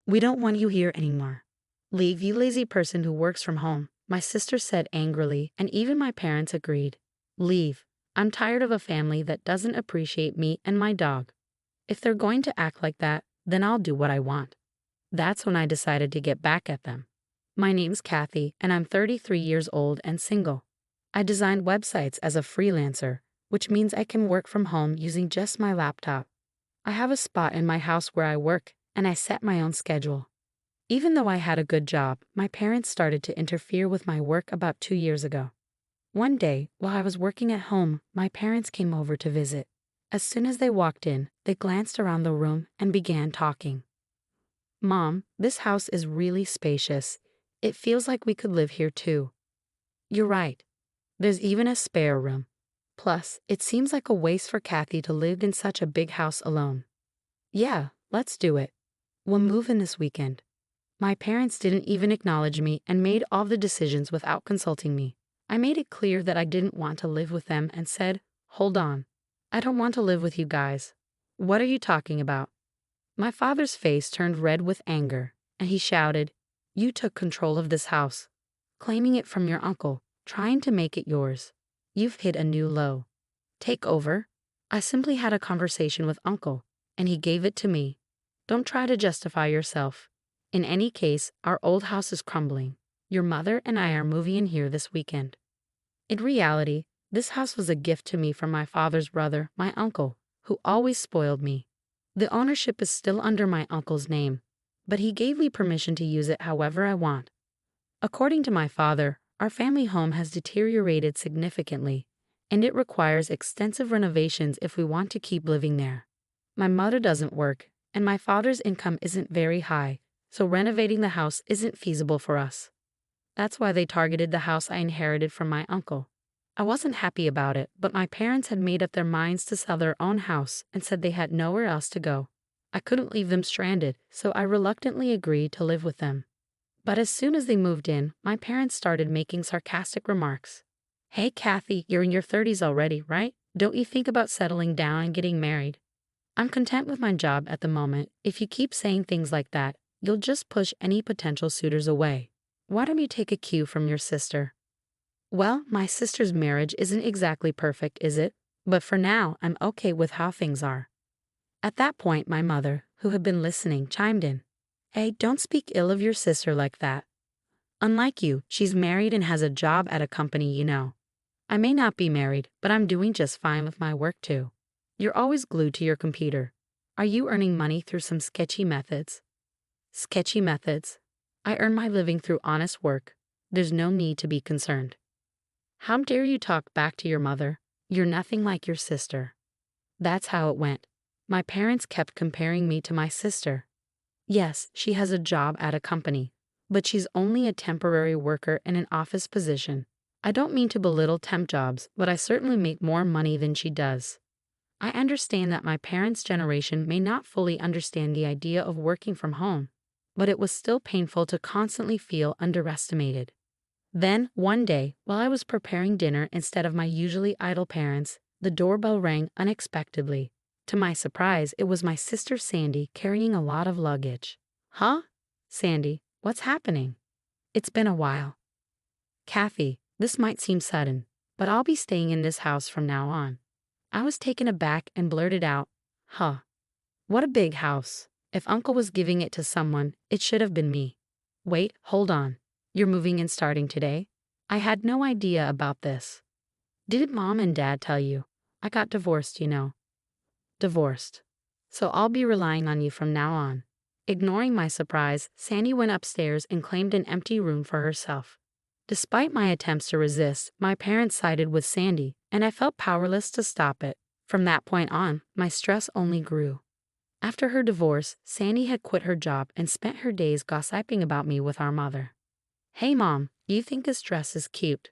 We don't want you here anymore. Leave, you lazy person who works from home, my sister said angrily, and even my parents agreed. Leave. I'm tired of a family that doesn't appreciate me and my dog. If they're going to act like that, then I'll do what I want. That's when I decided to get back at them. My name's Kathy, and I'm 33 years old and single. I designed websites as a freelancer, which means I can work from home using just my laptop. I have a spot in my house where I work, and I set my own schedule. Even though I had a good job, my parents started to interfere with my work about 2 years ago. One day, while I was working at home, my parents came over to visit. As soon as they walked in, they glanced around the room and began talking. Mom, this house is really spacious. It feels like we could live here too. You're right. There's even a spare room. Plus, it seems like a waste for Kathy to live in such a big house alone. Yeah, let's do it. We'll move in this weekend. My parents didn't even acknowledge me and made all the decisions without consulting me. I made it clear that I didn't want to live with them and said, "Hold on. I don't want to live with you guys." "What are you talking about?" My father's face turned red with anger, and he shouted, "You took control of this house, claiming it from your uncle, trying to make it yours. You've hit a new low. Take over." I simply had a conversation with uncle, and he gave it to me. Don't try to justify yourself. In any case, our old house is crumbling. Your mother and I are moving in here this weekend. In reality, this house was a gift to me from my father's brother, my uncle, who always spoiled me. The ownership is still under my uncle's name, but he gave me permission to use it however I want. According to my father, our family home has deteriorated significantly, and it requires extensive renovations if we want to keep living there. My mother doesn't work, and my father's income isn't very high, so renovating the house isn't feasible for us. That's why they targeted the house I inherited from my uncle. I wasn't happy about it, but my parents had made up their minds to sell their own house and said they had nowhere else to go. I couldn't leave them stranded, so I reluctantly agreed to live with them. But as soon as they moved in, my parents started making sarcastic remarks. "Hey Kathy, you're in your 30s already, right? Don't you think about settling down and getting married? I'm content with my job at the moment. If you keep saying things like that, you'll just push any potential suitors away. Why don't you take a cue from your sister?" Well, my sister's marriage isn't exactly perfect, is it? But for now, I'm okay with how things are. At that point, my mother, who had been listening, chimed in. "Hey, don't speak ill of your sister like that. Unlike you, she's married and has a job at a company you know. I may not be married, but I'm doing just fine with my work too. You're always glued to your computer. Are you earning money through some sketchy methods?" Sketchy methods? I earn my living through honest work. There's no need to be concerned. How dare you talk back to your mother? You're nothing like your sister. That's how it went. My parents kept comparing me to my sister. Yes, she has a job at a company, but she's only a temporary worker in an office position. I don't mean to belittle temp jobs, but I certainly make more money than she does. I understand that my parents' generation may not fully understand the idea of working from home, but it was still painful to constantly feel underestimated. Then, one day, while I was preparing dinner instead of my usually idle parents, the doorbell rang unexpectedly. To my surprise, it was my sister Sandy carrying a lot of luggage. "Huh? Sandy, what's happening?" "It's been a while. Kathy, this might seem sudden, but I'll be staying in this house from now on." I was taken aback and blurted out, "Huh? What a big house. If Uncle was giving it to someone, it should have been me." "Wait, hold on. You're moving in starting today?" I had no idea about this. "Didn't Mom and Dad tell you? I got divorced, you know." "Divorced. So I'll be relying on you from now on." Ignoring my surprise, Sandy went upstairs and claimed an empty room for herself. Despite my attempts to resist, my parents sided with Sandy, and I felt powerless to stop it. From that point on, my stress only grew. After her divorce, Sandy had quit her job and spent her days gossiping about me with our mother. "Hey Mom, you think this dress is cute?"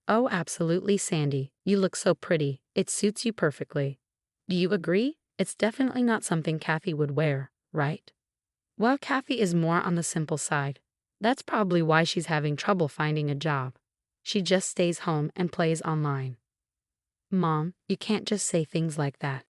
"Oh, absolutely, Sandy. You look so pretty. It suits you perfectly." "Do you agree? It's definitely not something Kathy would wear, right?" "Well, Kathy is more on the simple side. That's probably why she's having trouble finding a job. She just stays home and plays online." "Mom, you can't just say things like that."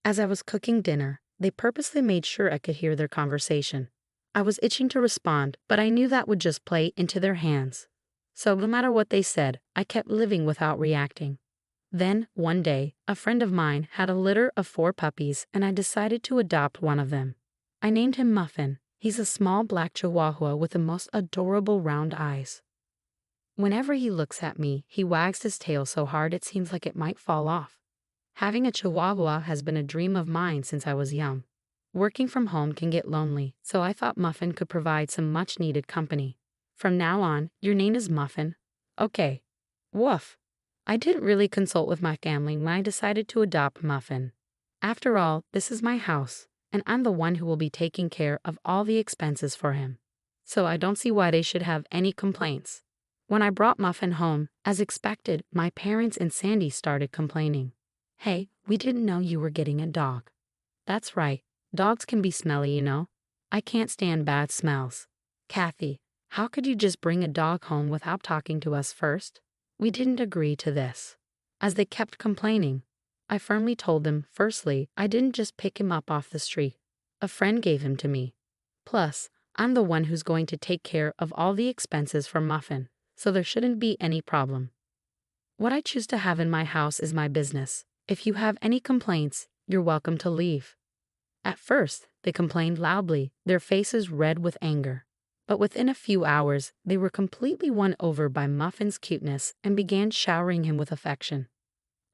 As I was cooking dinner, they purposely made sure I could hear their conversation. I was itching to respond, but I knew that would just play into their hands. So no matter what they said, I kept living without reacting. Then, one day, a friend of mine had a litter of 4 puppies and I decided to adopt one of them. I named him Muffin. He's a small black chihuahua with the most adorable round eyes. Whenever he looks at me, he wags his tail so hard it seems like it might fall off. Having a chihuahua has been a dream of mine since I was young. Working from home can get lonely, so I thought Muffin could provide some much-needed company. From now on, your name is Muffin. Okay. Woof. I didn't really consult with my family when I decided to adopt Muffin. After all, this is my house, and I'm the one who will be taking care of all the expenses for him. So I don't see why they should have any complaints. When I brought Muffin home, as expected, my parents and Sandy started complaining. Hey, we didn't know you were getting a dog. That's right, dogs can be smelly, you know. I can't stand bad smells. Kathy, how could you just bring a dog home without talking to us first? We didn't agree to this. As they kept complaining, I firmly told them, firstly, I didn't just pick him up off the street. A friend gave him to me. Plus, I'm the one who's going to take care of all the expenses for Muffin, so there shouldn't be any problem. What I choose to have in my house is my business. If you have any complaints, you're welcome to leave. At first, they complained loudly, their faces red with anger. But within a few hours, they were completely won over by Muffin's cuteness and began showering him with affection.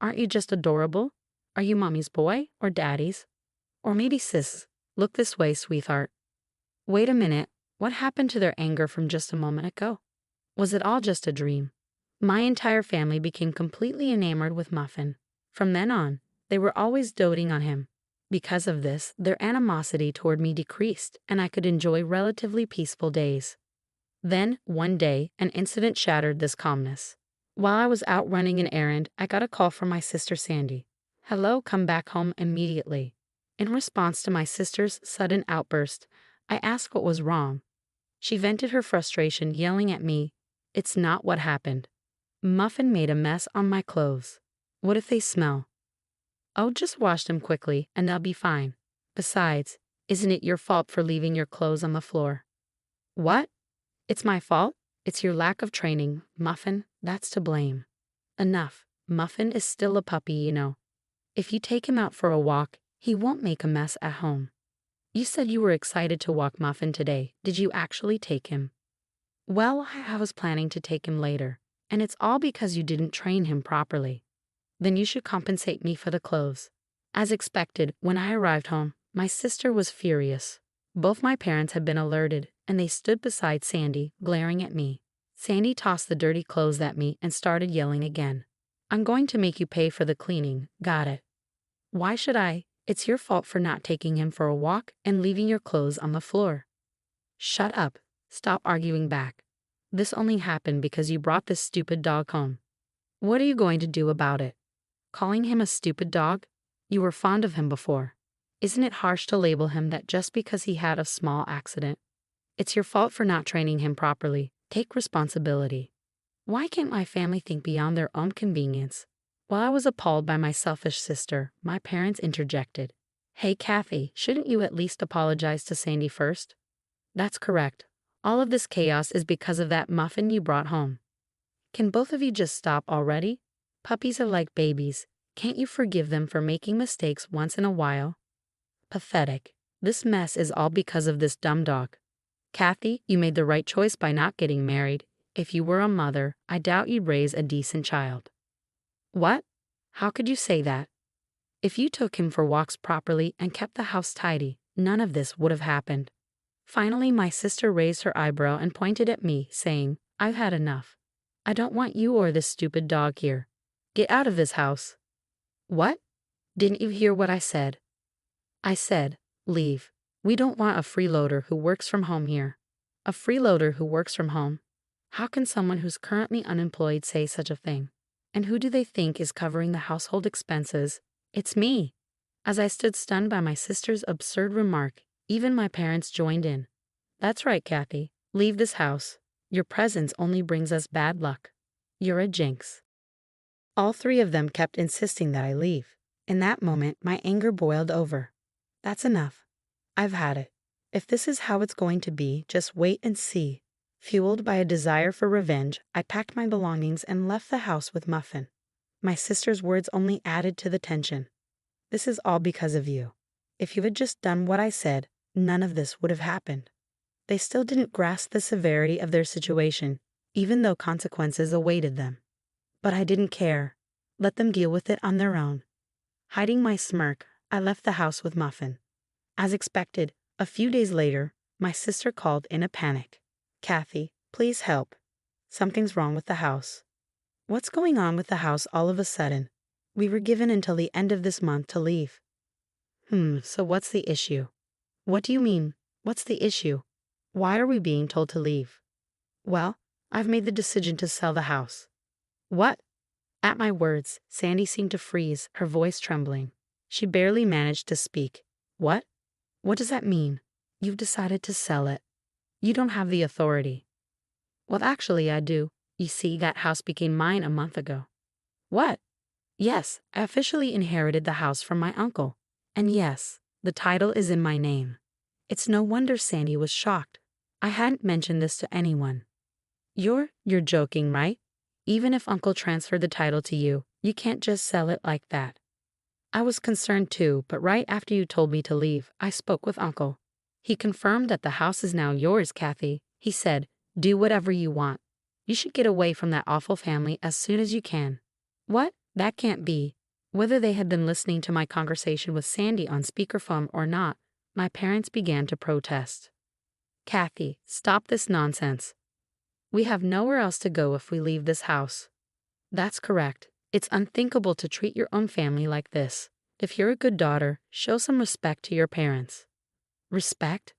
Aren't you just adorable? Are you mommy's boy or daddy's? Or maybe sis, look this way, sweetheart. Wait a minute, what happened to their anger from just a moment ago? Was it all just a dream? My entire family became completely enamored with Muffin. From then on, they were always doting on him. Because of this, their animosity toward me decreased, and I could enjoy relatively peaceful days. Then, one day, an incident shattered this calmness. While I was out running an errand, I got a call from my sister Sandy. Hello, come back home immediately. In response to my sister's sudden outburst, I asked what was wrong. She vented her frustration, yelling at me, "It's not what happened. Muffin made a mess on my clothes. What if they smell? Oh, just wash them quickly, and they'll be fine. Besides, isn't it your fault for leaving your clothes on the floor?" What? It's my fault? It's your lack of training, Muffin, that's to blame. Enough. Muffin is still a puppy, you know. If you take him out for a walk, he won't make a mess at home. You said you were excited to walk Muffin today. Did you actually take him? Well, I was planning to take him later, and it's all because you didn't train him properly. Then you should compensate me for the clothes. As expected, when I arrived home, my sister was furious. Both my parents had been alerted, and they stood beside Sandy, glaring at me. Sandy tossed the dirty clothes at me and started yelling again. I'm going to make you pay for the cleaning, got it? Why should I? It's your fault for not taking him for a walk and leaving your clothes on the floor. Shut up. Stop arguing back. This only happened because you brought this stupid dog home. What are you going to do about it? Calling him a stupid dog? You were fond of him before. Isn't it harsh to label him that just because he had a small accident? It's your fault for not training him properly. Take responsibility. Why can't my family think beyond their own convenience? While I was appalled by my selfish sister, my parents interjected. Hey, Kathy, shouldn't you at least apologize to Sandy first? That's correct. All of this chaos is because of that Muffin you brought home. Can both of you just stop already? Puppies are like babies. Can't you forgive them for making mistakes once in a while? Pathetic. This mess is all because of this dumb dog. Kathy, you made the right choice by not getting married. If you were a mother, I doubt you'd raise a decent child. What? How could you say that? If you took him for walks properly and kept the house tidy, none of this would have happened. Finally, my sister raised her eyebrow and pointed at me, saying, I've had enough. I don't want you or this stupid dog here. Get out of this house. What? Didn't you hear what I said? I said, leave. We don't want a freeloader who works from home here. A freeloader who works from home? How can someone who's currently unemployed say such a thing? And who do they think is covering the household expenses? It's me. As I stood stunned by my sister's absurd remark, even my parents joined in. That's right, Kathy. Leave this house. Your presence only brings us bad luck. You're a jinx. All three of them kept insisting that I leave. In that moment, my anger boiled over. That's enough. I've had it. If this is how it's going to be, just wait and see. Fueled by a desire for revenge, I packed my belongings and left the house with Muffin. My sister's words only added to the tension. This is all because of you. If you had just done what I said, none of this would have happened. They still didn't grasp the severity of their situation, even though consequences awaited them. But I didn't care. Let them deal with it on their own. Hiding my smirk, I left the house with Muffin. As expected, a few days later, my sister called in a panic. "Kathy, please help. Something's wrong with the house." "What's going on with the house all of a sudden? We were given until the end of this month to leave." So what's the issue?" "What do you mean? What's the issue? Why are we being told to leave?" "Well, I've made the decision to sell the house." "What?" At my words, Sandy seemed to freeze, her voice trembling. She barely managed to speak. "What? What does that mean? You've decided to sell it. You don't have the authority." "Well, actually, I do. You see, that house became mine a month ago." "What?" "Yes, I officially inherited the house from my uncle. And yes, the title is in my name." It's no wonder Sandy was shocked. I hadn't mentioned this to anyone. You're joking, right? Even if Uncle transferred the title to you, you can't just sell it like that." I was concerned too, but right after you told me to leave, I spoke with Uncle. He confirmed that the house is now yours, Kathy. He said, "Do whatever you want. You should get away from that awful family as soon as you can." "What? That can't be." Whether they had been listening to my conversation with Sandy on speakerphone or not, my parents began to protest. "Kathy, stop this nonsense. We have nowhere else to go if we leave this house." "That's correct. It's unthinkable to treat your own family like this. If you're a good daughter, show some respect to your parents." "Respect?"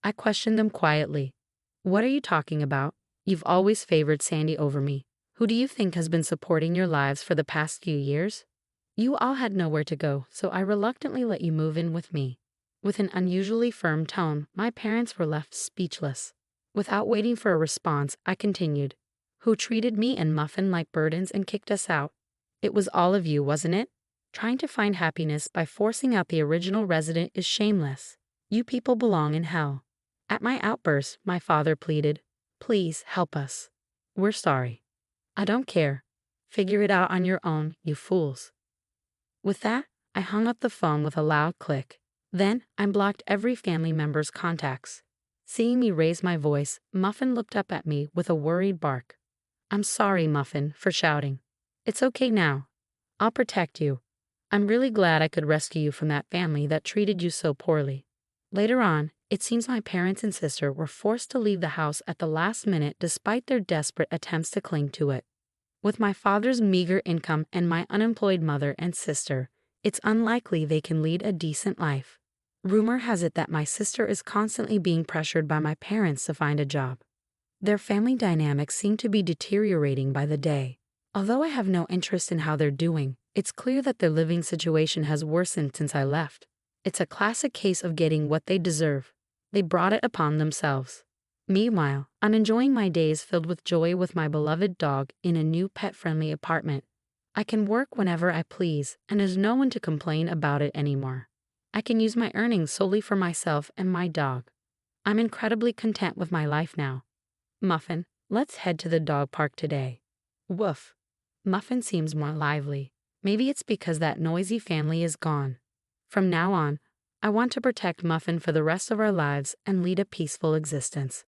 I questioned them quietly. "What are you talking about? You've always favored Sandy over me. Who do you think has been supporting your lives for the past few years? You all had nowhere to go, so I reluctantly let you move in with me." With an unusually firm tone, my parents were left speechless. Without waiting for a response, I continued. "Who treated me and Muffin like burdens and kicked us out? It was all of you, wasn't it? Trying to find happiness by forcing out the original resident is shameless. You people belong in hell." At my outburst, my father pleaded, "Please help us. We're sorry." "I don't care. Figure it out on your own, you fools." With that, I hung up the phone with a loud click. Then I blocked every family member's contacts. Seeing me raise my voice, Muffin looked up at me with a worried bark. "I'm sorry, Muffin, for shouting. It's okay now. I'll protect you. I'm really glad I could rescue you from that family that treated you so poorly." Later on, it seems my parents and sister were forced to leave the house at the last minute despite their desperate attempts to cling to it. With my father's meager income and my unemployed mother and sister, it's unlikely they can lead a decent life. Rumor has it that my sister is constantly being pressured by my parents to find a job. Their family dynamics seem to be deteriorating by the day. Although I have no interest in how they're doing, it's clear that their living situation has worsened since I left. It's a classic case of getting what they deserve. They brought it upon themselves. Meanwhile, I'm enjoying my days filled with joy with my beloved dog in a new pet-friendly apartment. I can work whenever I please, and there's no one to complain about it anymore. I can use my earnings solely for myself and my dog. I'm incredibly content with my life now. Muffin, let's head to the dog park today." Woof. Muffin seems more lively. Maybe it's because that noisy family is gone. From now on, I want to protect Muffin for the rest of our lives and lead a peaceful existence.